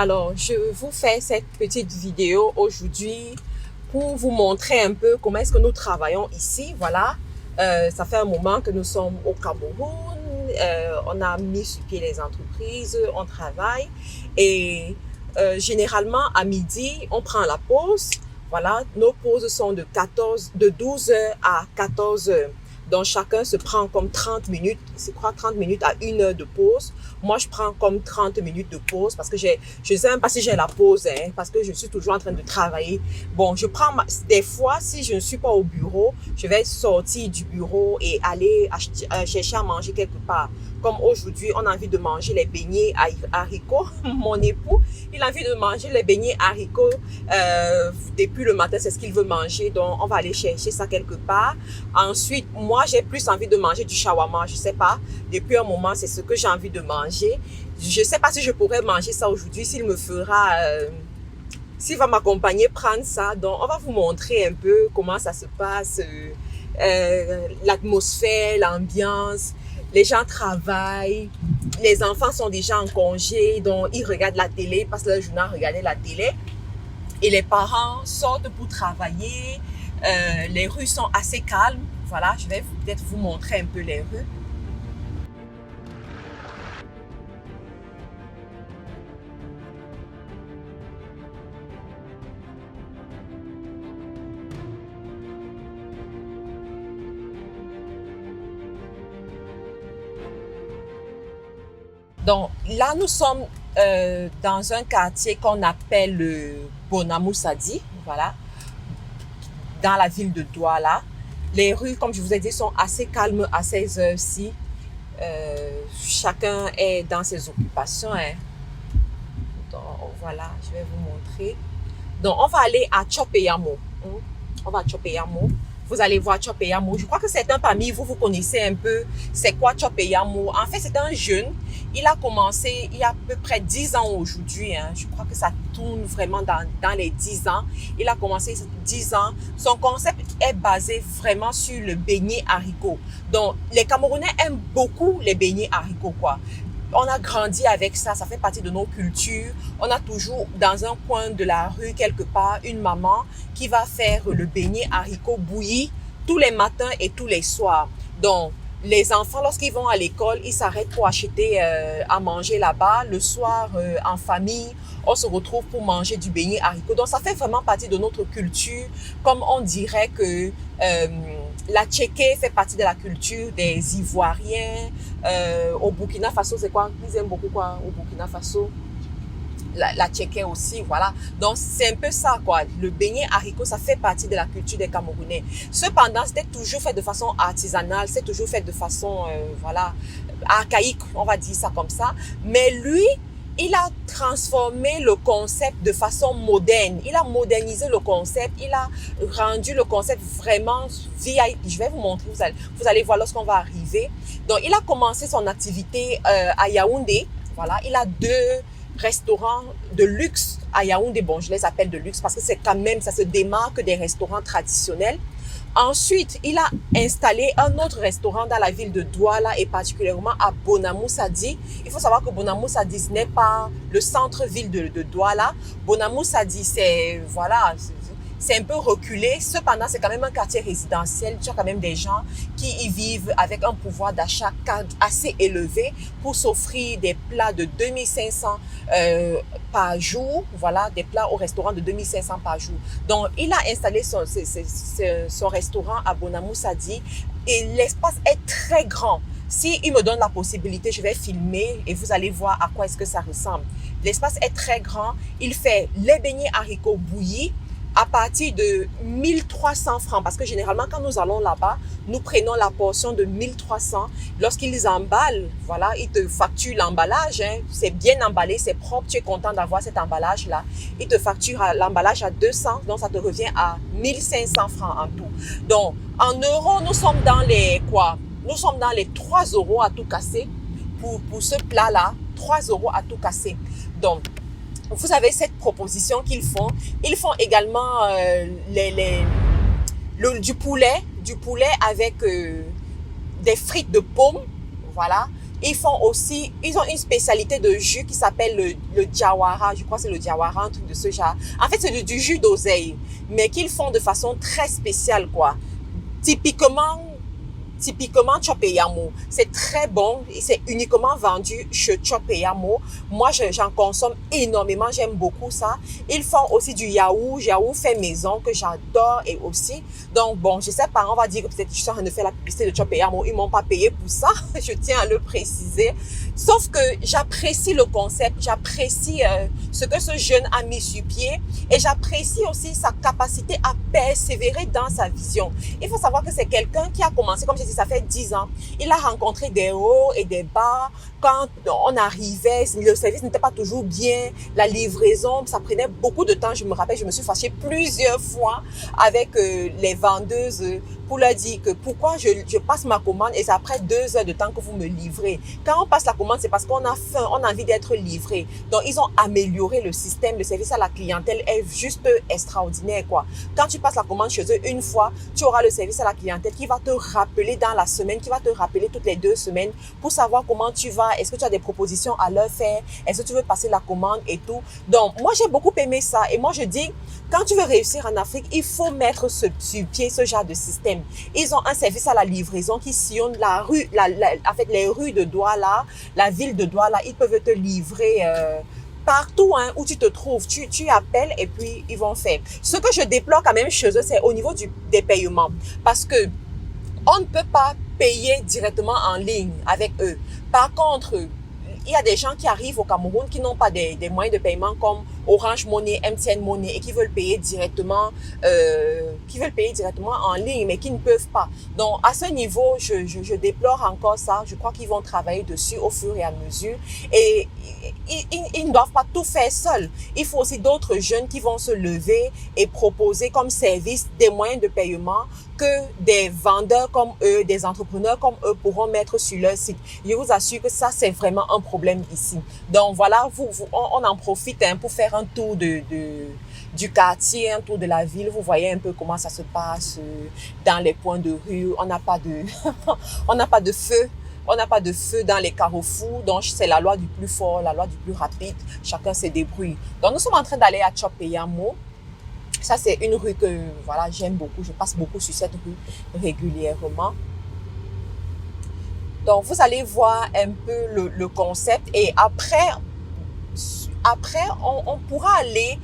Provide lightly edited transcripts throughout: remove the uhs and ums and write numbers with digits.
Alors, je vous fais cette petite vidéo aujourd'hui pour vous montrer un peu comment est-ce que nous travaillons ici. Voilà, ça fait un moment que nous sommes au Cameroun. On a mis sur pied les entreprises, on travaille et généralement à midi, on prend la pause. Voilà, nos pauses sont de 12 heures à 14 heures. Donc, chacun se prend comme 30 minutes, je crois 30 minutes à 1 heure de pause. Moi, je prends comme 30 minutes de pause parce que je ne sais même pas si j'ai la pause, hein, parce que je suis toujours en train de travailler. Bon, des fois, si je ne suis pas au bureau, je vais sortir du bureau et aller chercher à manger quelque part. Comme aujourd'hui, on a envie de manger les beignets haricots. Mon époux, il a envie de manger les beignets haricots depuis le matin, c'est ce qu'il veut manger. Donc, on va aller chercher ça quelque part. Ensuite, moi, j'ai plus envie de manger du shawarma. Je sais pas. Depuis un moment, c'est ce que j'ai envie de manger. Je sais pas si je pourrais manger ça aujourd'hui, s'il me fera, s'il va m'accompagner prendre ça. Donc, on va vous montrer un peu comment ça se passe, l'atmosphère, l'ambiance. Les gens travaillent, les enfants sont déjà en congé, donc ils regardent la télé, passent leur journée à regarder la télé. Et les parents sortent pour travailler. Les rues sont assez calmes. Voilà, je vais peut-être vous montrer un peu les rues. Donc là, nous sommes dans un quartier qu'on appelle le Bonamoussadi, voilà, dans la ville de Douala. Les rues, comme je vous ai dit, sont assez calmes à ces heures-ci. Chacun est dans ses occupations, hein. Donc voilà, je vais vous montrer. Donc on va aller à Chopeyamo. On va à Chopeyamo. Vous allez voir Chopeyamo. Je crois que certains parmi vous, vous connaissez un peu c'est quoi Chopeyamo. En fait, c'est un jeune. Il a commencé il y a à peu près 10 ans aujourd'hui. Hein. Je crois que ça tourne vraiment dans les 10 ans. Il a commencé 10 ans. Son concept est basé vraiment sur le beignet haricot. Donc, les Camerounais aiment beaucoup les beignets haricots, quoi. On a grandi avec ça, ça fait partie de nos cultures. On a toujours dans un coin de la rue quelque part une maman qui va faire le beignet haricot bouilli tous les matins et tous les soirs. Donc, les enfants, lorsqu'ils vont à l'école, ils s'arrêtent pour acheter à manger là-bas. Le soir, en famille, on se retrouve pour manger du beignet haricot. Donc, ça fait vraiment partie de notre culture. Comme on dirait que la tchéké fait partie de la culture des Ivoiriens. Au Burkina Faso, c'est quoi? Ils aiment beaucoup quoi au Burkina Faso? La tchéké aussi, voilà. Donc, c'est un peu ça, quoi. Le beignet haricot, ça fait partie de la culture des Camerounais. Cependant, c'était toujours fait de façon artisanale, c'est toujours fait de façon, voilà, archaïque, on va dire ça comme ça. Mais lui, il a transformé le concept de façon moderne. Il a modernisé le concept. Il a rendu le concept vraiment VIP. Je vais vous montrer, vous allez voir lorsqu'on va arriver. Donc, il a commencé son activité à Yaoundé. Voilà, il a 2 restaurants de luxe à Yaoundé. Bon, je les appelle de luxe parce que c'est quand même, ça se démarque des restaurants traditionnels. Ensuite, il a installé un autre restaurant dans la ville de Douala et particulièrement à Bonamoussadi. Il faut savoir que Bonamoussadi, ce n'est pas le centre-ville de Douala. Bonamoussadi, c'est, voilà, c'est un peu reculé. Cependant, c'est quand même un quartier résidentiel. Tu as quand même des gens qui y vivent avec un pouvoir d'achat assez élevé pour s'offrir des plats de 2500 par jour. Voilà, des plats au restaurant de 2500 par jour. Donc, il a installé son restaurant à Bonamoussadi et l'espace est très grand. Si il me donne la possibilité, je vais filmer et vous allez voir à quoi est-ce que ça ressemble. L'espace est très grand. Il fait les beignets haricots bouillis à partir de 1300 francs. Parce que généralement, quand nous allons là-bas, nous prenons la portion de 1300. Lorsqu'ils emballent, voilà, ils te facturent l'emballage. Hein. C'est bien emballé, c'est propre. Tu es content d'avoir cet emballage-là. Ils te facturent l'emballage à 200. Donc, ça te revient à 1500 francs en tout. Donc, en euros, nous sommes dans les quoi? Nous sommes dans les 3 euros à tout casser pour ce plat-là. 3 euros à tout casser. Donc, vous avez cette proposition qu'ils font. Ils font également du poulet avec des frites de pommes, voilà, Ils font aussi, ils ont une spécialité de jus qui s'appelle le jawara. Je crois que c'est le jawara, un truc de ce genre. En fait, c'est du jus d'oseille, mais qu'ils font de façon très spéciale, quoi. Typiquement Chopeyamo. C'est très bon et c'est uniquement vendu chez Chopeyamo. Moi, j'en consomme énormément. J'aime beaucoup ça. Ils font aussi du yaourt. Yaourt fait maison que j'adore et aussi. Donc, bon, je sais pas, on va dire que peut-être je suis en train de faire la publicité de Chopeyamo. Ils m'ont pas payé pour ça. Je tiens à le préciser. Sauf que j'apprécie le concept. J'apprécie ce que ce jeune a mis sur pied et j'apprécie aussi sa capacité à persévérer dans sa vision. Il faut savoir que c'est quelqu'un qui a commencé, comme j'ai dit, ça fait 10 ans. Il a rencontré des hauts et des bas. Quand on arrivait, le service n'était pas toujours bien. La livraison, ça prenait beaucoup de temps. Je me rappelle, je me suis fâchée plusieurs fois avec les vendeuses pour leur dire que pourquoi je passe ma commande et c'est après 2 heures de temps que vous me livrez. Quand on passe la commande, c'est parce qu'on a faim, on a envie d'être livré. Donc, ils ont amélioré le système. Le service à la clientèle est juste extraordinaire, quoi. Quand tu passes la commande chez eux une fois, tu auras le service à la clientèle qui va te rappeler dans la semaine, qui va te rappeler toutes les 2 semaines pour savoir comment tu vas, est-ce que tu as des propositions à leur faire, est-ce que tu veux passer la commande et tout. Donc, moi, j'ai beaucoup aimé ça. Et moi, je dis, quand tu veux réussir en Afrique, il faut mettre sur pied ce genre de système. Ils ont un service à la livraison qui sillonne la rue, en fait, les rues de Douala, la ville de Douala. Ils peuvent te livrer partout hein, où tu te trouves. Tu appelles et puis ils vont faire. Ce que je déplore quand même chez eux, c'est au niveau des paiements. Parce que on ne peut pas payer directement en ligne avec eux. Par contre, il y a des gens qui arrivent au Cameroun qui n'ont pas des moyens de paiement comme Orange Money, MTN Money et qui veulent payer directement en ligne mais qui ne peuvent pas. Donc à ce niveau, je déplore encore ça. Je crois qu'ils vont travailler dessus au fur et à mesure et ils ne doivent pas tout faire seuls. Il faut aussi d'autres jeunes qui vont se lever et proposer comme service des moyens de paiement que des vendeurs comme eux, des entrepreneurs comme eux pourront mettre sur leur site. Je vous assure que ça, c'est vraiment un problème ici. Donc voilà, on en profite hein, pour faire un tour du quartier, un tour de la ville. Vous voyez un peu comment ça se passe dans les points de rue. On n'a pas de, on n'a pas de feu. On n'a pas de feu dans les carrefours, donc c'est la loi du plus fort, la loi du plus rapide. Chacun se débrouille. Donc nous sommes en train d'aller à Chopeyamo. Ça, c'est une rue que voilà, j'aime beaucoup. Je passe beaucoup sur cette rue régulièrement. Donc, vous allez voir un peu le concept. Et après on pourra aller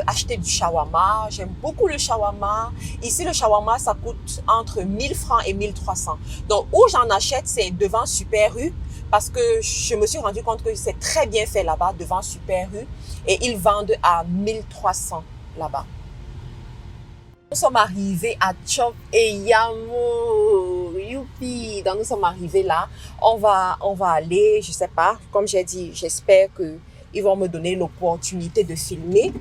acheter du shawarma. J'aime beaucoup le shawarma. Ici, le shawarma, ça coûte entre 1000 francs et 1300. Donc, où j'en achète, c'est devant Super U. Parce que je me suis rendu compte que c'est très bien fait là-bas, devant Super U. Et ils vendent à 1300 là-bas. Nous sommes arrivés à Chopeyamo. Youpi! Donc, nous sommes arrivés là. On va aller, je sais pas, comme j'ai dit, j'espère qu'ils vont me donner l'opportunité de filmer.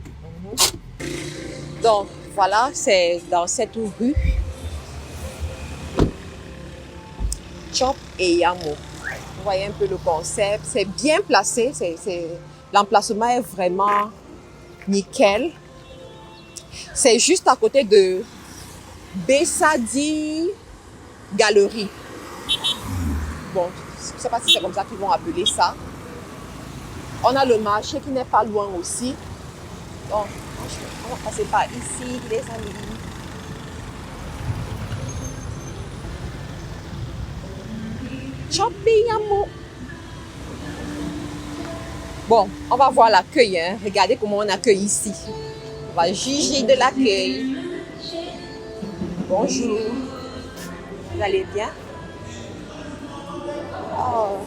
Donc, voilà, c'est dans cette rue. Chopeyamo. Vous voyez un peu le concept. C'est bien placé. L'emplacement est vraiment nickel. C'est juste à côté de Bessadi Galerie. Bon, je ne sais pas si c'est comme ça qu'ils vont appeler ça. On a le marché qui n'est pas loin aussi. Donc, on va passer par ici, les amis. Chopeyamo. Bon, on va voir l'accueil. Hein. Regardez comment on accueille ici. On va juger de l'accueil. Bonjour. Vous allez bien? Oh.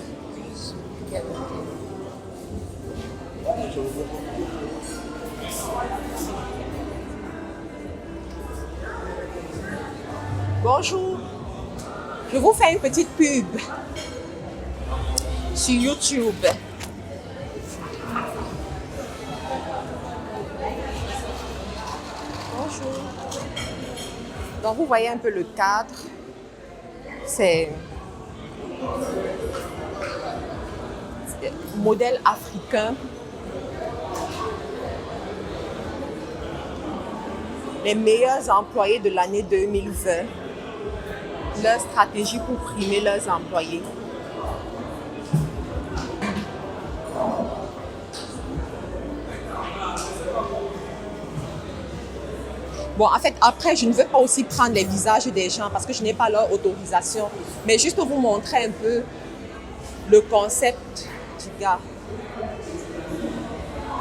Bonjour. Je vous fais une petite pub sur YouTube. Bonjour. Donc, vous voyez un peu le cadre. C'est modèle africain. Les meilleurs employés de l'année 2020. Leur stratégie pour primer leurs employés. Bon, en fait, après, je ne veux pas aussi prendre les visages des gens parce que je n'ai pas leur autorisation. Mais juste pour vous montrer un peu le concept du gars.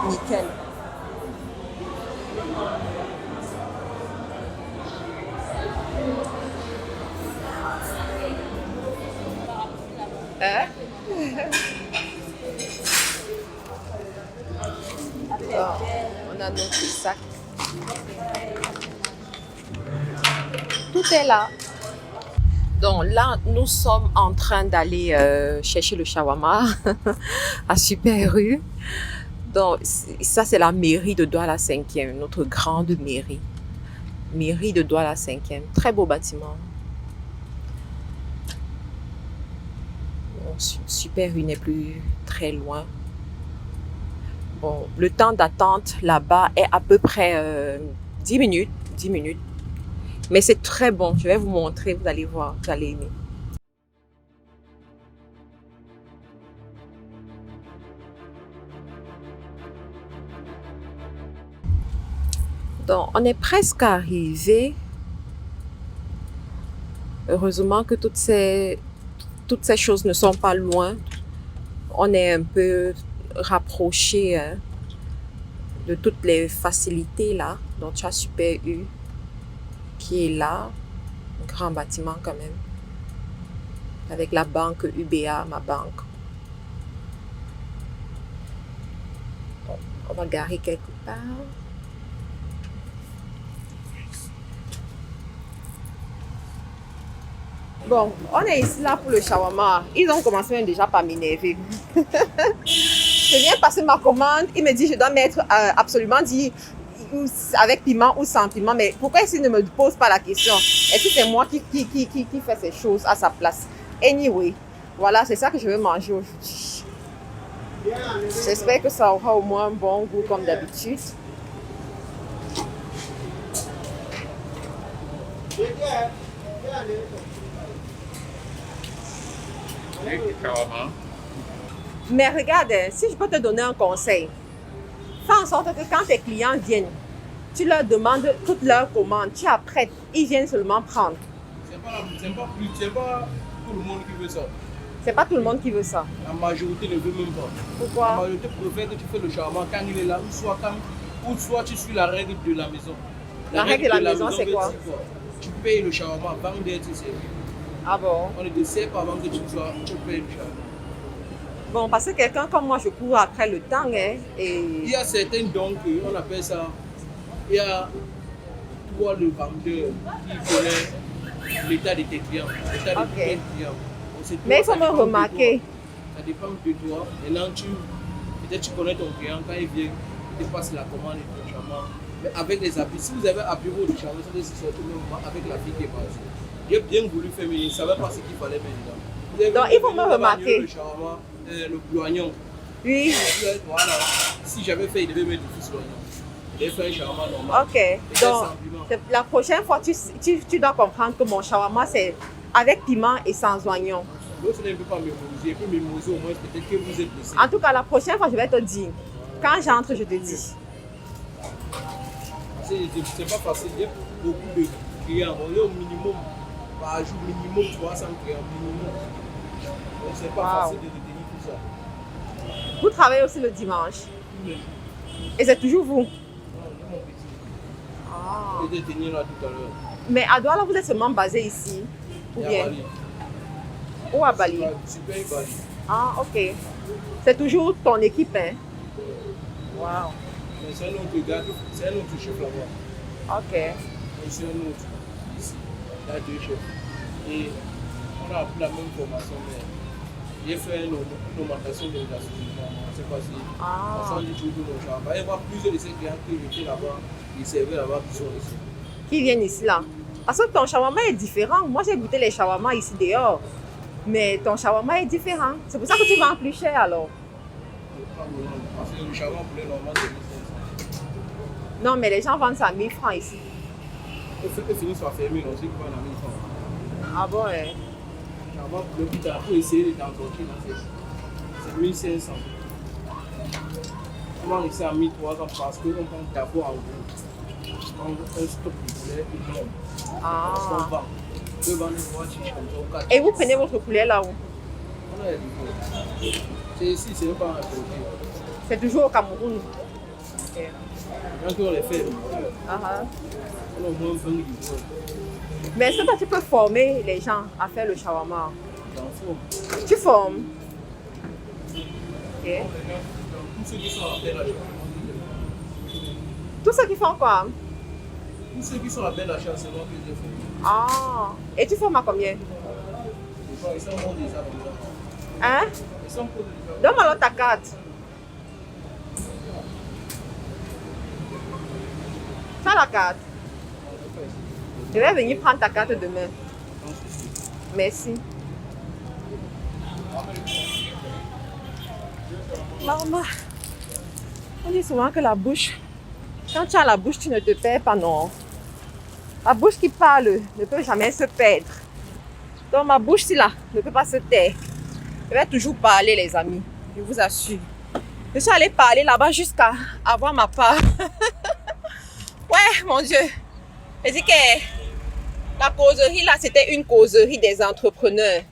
Nickel. Hein? Alors, on a notre sac. Tout est là. Donc là, nous sommes en train d'aller chercher le shawarma à Super Rue. Donc ça, c'est la mairie de Douala 5e, notre grande mairie. Mairie de Douala 5e. Très beau bâtiment. Bon, Super Rue n'est plus très loin. Bon, le temps d'attente là-bas est à peu près 10 minutes. 10 minutes. Mais c'est très bon. Je vais vous montrer. Vous allez voir. Vous allez aimer. Donc, on est presque arrivé. Heureusement que toutes ces choses ne sont pas loin. On est un peu rapproché de toutes les facilités là. Donc, tu as Super U qui est là. Un grand bâtiment quand même. Avec la banque UBA, ma banque. Bon, on va garer quelque part. Bon, on est ici là pour le shawarma. Ils ont commencé même déjà par m'énerver. Je viens passer ma commande. Il me dit je dois mettre absolument dit avec piment ou sans piment. Mais pourquoi est-ce qu'il ne me pose pas la question? Est-ce que c'est moi qui fait ces choses à sa place? Anyway, voilà, c'est ça que je veux manger aujourd'hui. J'espère que ça aura au moins un bon goût comme d'habitude. Mais regarde, si je peux te donner un conseil, fais en sorte que quand tes clients viennent, tu leur demandes toutes leurs commandes, tu apprêtes, ils viennent seulement prendre. C'est pas tout le monde qui veut ça. C'est pas tout le monde qui veut ça. La majorité ne veut même pas. Pourquoi? La majorité préfère que tu fais le shawarma quand il est là, ou soit tu suis la règle de la maison. La règle de la maison, c'est quoi? Tu payes le shawarma avant d'être servi. Ah bon? On ne te sert pas avant que tu payes le shawarma. Bon, parce que quelqu'un comme moi, je cours après le temps, hein, et... Il y a certains dons on appelle ça, il y a toi le vendeur qui connaît l'état de tes clients, l'état de tes clients. Mais il faut me remarquer. Ça dépend de toi. Maintenant, peut-être tu connais ton client, quand il vient, il te passe la commande et ton shawarma. Mais avec les habits, si vous avez un bureau de shawarma, ça doit se sortir même avec la fille qui est passée. J'ai bien voulu faire, mais il ne savait pas ce qu'il fallait mettre dedans. Donc, il faut me remarquer. Le shawarma, le l'oignon. Oui. Voilà. Si j'avais fait, il devait mettre du fils l'oignon. Il devait faire un shawarma normal. Ok. Donc, la prochaine fois, tu dois comprendre que mon shawarma, c'est avec piment et sans oignon. L'autre ne peut pas mémoriser. Il peut mémoriser au moins, peut-être que vous êtes blessé. En tout cas, la prochaine fois, je vais te dire. Quand j'entre, je te dis. C'est pas facile. Il y a beaucoup de clients. On est au minimum, par jour, minimum 300 clients. Minimum. Donc, c'est pas facile de retenir tout ça. Vous travaillez aussi le dimanche? Oui. Et c'est toujours vous? Non, mon petit. Ah. Je vais te tenir là tout à l'heure. Mais à Douala, vous êtes seulement basé ici? Ou bien? Où à Bali? Super Bali. Ah, ok. C'est toujours ton équipe, hein? Wow. Mais c'est un autre gars, c'est un autre chef là-bas. Ok. Et c'est un autre ici. Il y a deux chefs. Et on a appris la même formation, mais j'ai fait une augmentation de l'assaisonnement. C'est pas si. Ah. On dit toujours nos gens. Il va y avoir plusieurs de ces clients qui étaient là-bas, qui servaient là-bas, qui sont ici. Qui viennent ici là? Parce que ton shawarma est différent. Moi, j'ai goûté les shawarma ici dehors. Mais ton shawarma est différent. C'est pour ça que tu vends plus cher alors. Parce que le shawarma pour les Normands, c'est 1500. Non, mais les gens vendent ça à 1000 francs ici. Il faut que finisse par fermer, on sait qu'ils vendent à 1000 francs. Ah bon, hein? Le shawarma pour le but, pour essayer de t'en sortir, c'est 1500. On vend ici à 1300 parce qu'on prend d'abord en gros. Un stock de poulet énorme. Ah. On vend. Eux vendent une boîte chiche comme ça, ou quatre. Et vous prenez votre poulet là où? On a les livres. C'est ici, c'est même pas un projet. C'est toujours au Cameroun. Ok. Quand on les fait, Ah, ah. on a au moins 20 livres. Mais est-ce que toi, tu peux former les gens à faire le shawarma? Dans le four. Tu formes? Ok. Tous ceux qui sont à belle achat. Tous ceux qui font quoi? Tous ceux qui sont à belle achat, c'est moi que j'ai fait. Ah. Et tu formes à combien? Ils sont bons déjà. Hein? Ils sont bons déjà. Donne-moi alors ta carte. Tu as la carte? Je vais venir prendre ta carte demain. Merci. Maman, on dit souvent que la bouche, quand tu as la bouche, tu ne te perds pas, non. La bouche qui parle ne peut jamais se perdre. Donc ma bouche, si là, ne peut pas se taire. Je vais toujours parler, les amis. Je vous assure. Je suis allée parler là-bas jusqu'à avoir ma part. Ouais, mon Dieu. Je dis que la causerie là, c'était une causerie des entrepreneurs.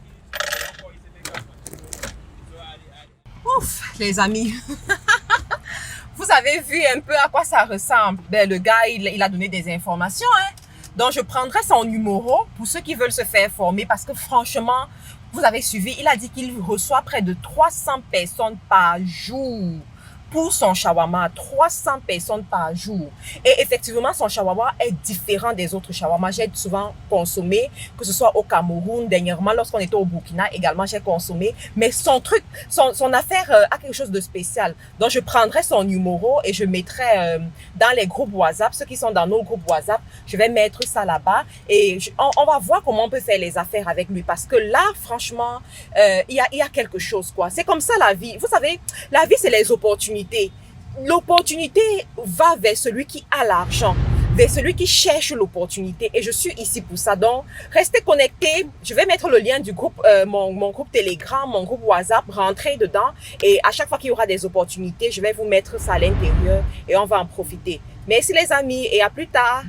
Ouf, les amis. Vous avez vu un peu à quoi ça ressemble. Ben, le gars, il a donné des informations. Hein. Donc, je prendrai son numéro pour ceux qui veulent se faire former parce que franchement, vous avez suivi, il a dit qu'il reçoit près de 300 personnes par jour pour son shawarma, 300 personnes par jour. Et effectivement, son shawarma est différent des autres shawarma. J'ai souvent consommé, que ce soit au Cameroun, dernièrement, lorsqu'on était au Burkina, également, j'ai consommé. Mais son truc, son affaire a quelque chose de spécial. Donc, je prendrai son numéro et je mettrai dans les groupes WhatsApp, ceux qui sont dans nos groupes WhatsApp, je vais mettre ça là-bas et on va voir comment on peut faire les affaires avec lui. Parce que là, franchement, il y a quelque chose, quoi. C'est comme ça la vie. Vous savez, la vie, c'est les opportunités. L'opportunité va vers celui qui a l'argent, vers celui qui cherche l'opportunité. Et je suis ici pour ça. Donc, restez connectés. Je vais mettre le lien du groupe, mon groupe Telegram, mon groupe WhatsApp, rentrez dedans. Et à chaque fois qu'il y aura des opportunités, je vais vous mettre ça à l'intérieur et on va en profiter. Merci les amis et à plus tard.